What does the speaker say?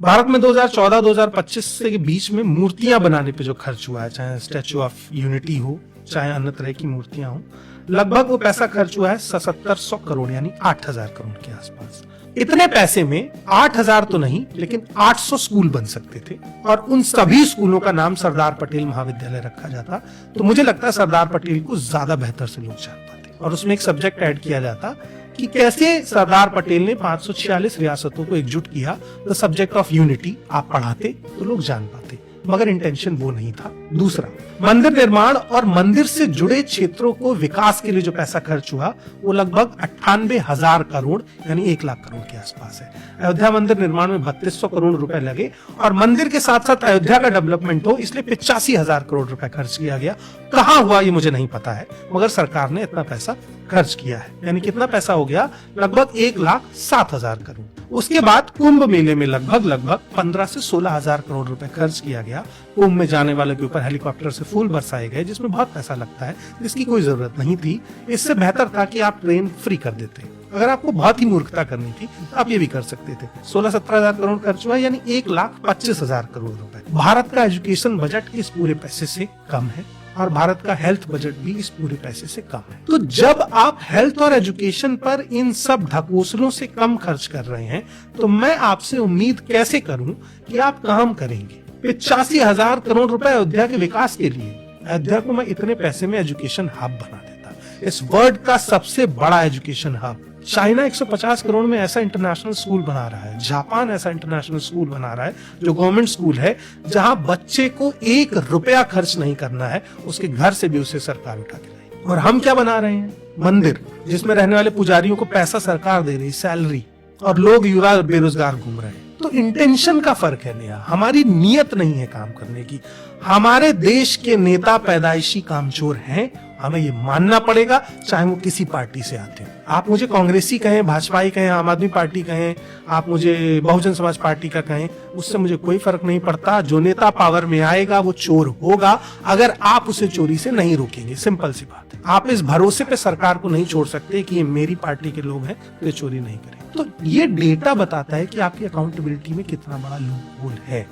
भारत में 2014-2025 के बीच में मूर्तियां बनाने पे जो खर्च हुआ है, चाहे स्टैच्यू ऑफ यूनिटी हो, चाहे अन्य तरह की मूर्तियां हो, लगभग वो पैसा खर्च हुआ है 7700 करोड़ यानी 8000 करोड़ के आसपास। इतने पैसे में 8000 तो नहीं लेकिन 800 स्कूल बन सकते थे और उन सभी स्कूलों का नाम सरदार पटेल महाविद्यालय रखा जाता। तो मुझे लगता है सरदार पटेल को ज्यादा बेहतर से लोग जान पाते और उसमें एक सब्जेक्ट ऐड किया जाता कि कैसे सरदार पटेल ने 546 रियासतों को एकजुट किया। द सब्जेक्ट ऑफ यूनिटी आप पढ़ाते तो लोग जान पाते, मगर इंटेंशन वो नहीं था। दूसरा, मंदिर निर्माण और मंदिर से जुड़े क्षेत्रों को विकास के लिए जो पैसा खर्च हुआ वो लगभग 98,000 करोड़ यानी 1 लाख करोड़ के आसपास है। अयोध्या मंदिर निर्माण में 3200 करोड़ रुपए लगे और मंदिर के साथ साथ अयोध्या का डेवलपमेंट हो इसलिए 85,000 करोड़ रुपए खर्च किया गया। कहां हुआ ये मुझे नहीं पता है, मगर सरकार ने इतना पैसा खर्च किया है। यानी कितना पैसा हो गया? लगभग 1,07,000 करोड़। उसके बाद कुंभ मेले में लगभग 15 से 16,000 करोड़ रुपए खर्च किया गया। कुंभ में जाने वालों के ऊपर हेलीकॉप्टर से फूल बरसाए गए जिसमें बहुत पैसा लगता है, जिसकी कोई जरूरत नहीं थी। इससे बेहतर था कि आप ट्रेन फ्री कर देते। अगर आपको बहुत ही मूर्खता करनी थी तो आप ये भी कर सकते थे। 16-17,000 करोड़ खर्च हुआ यानी 1,25,000 करोड़ रुपए। भारत का एजुकेशन बजट इस पूरे पैसे से कम है और भारत का हेल्थ बजट भी इस पूरे पैसे से कम है। तो जब आप हेल्थ और एजुकेशन पर इन सब ढकोसलों से कम खर्च कर रहे हैं तो मैं आपसे उम्मीद कैसे करूं कि आप काम करेंगे? 85,000 करोड़ रुपए अयोध्या के विकास के लिए। अयोध्या को मैं इतने पैसे में एजुकेशन हब बना देता, इस वर्ल्ड का सबसे बड़ा एजुकेशन हब। चाइना 150 करोड़ में ऐसा इंटरनेशनल स्कूल बना रहा है, जापान ऐसा इंटरनेशनल स्कूल बना रहा है जो गवर्नमेंट स्कूल है, जहां बच्चे को 1 रुपया खर्च नहीं करना है, उसके घर से भी उसे सरकार उठा के लाएगी। और हम क्या बना रहे हैं? मंदिर जिसमें रहने वाले पुजारियों को पैसा सरकार दे रही, सैलरी, और लोग युवा बेरोजगार घूम रहे हैं। तो इंटेंशन का फर्क है नया, हमारी नीयत नहीं है काम करने की। हमारे देश के नेता पैदाइशी कामचोर हैं, हमें ये मानना पड़ेगा, चाहे वो किसी पार्टी से आते हैं। आप मुझे कांग्रेसी कहें, भाजपाई कहें, आम आदमी पार्टी कहें, आप मुझे बहुजन समाज पार्टी का कहें, उससे मुझे कोई फर्क नहीं पड़ता। जो नेता पावर में आएगा वो चोर होगा अगर आप उसे चोरी से नहीं रोकेंगे। सिंपल सी बात है। आप इस भरोसे पे सरकार को नहीं छोड़ सकते कि ये मेरी पार्टी के लोग हैं तो ये चोरी नहीं करें। तो ये डेटा बताता है कि आपकी अकाउंटेबिलिटी में कितना बड़ा लूपहोल है।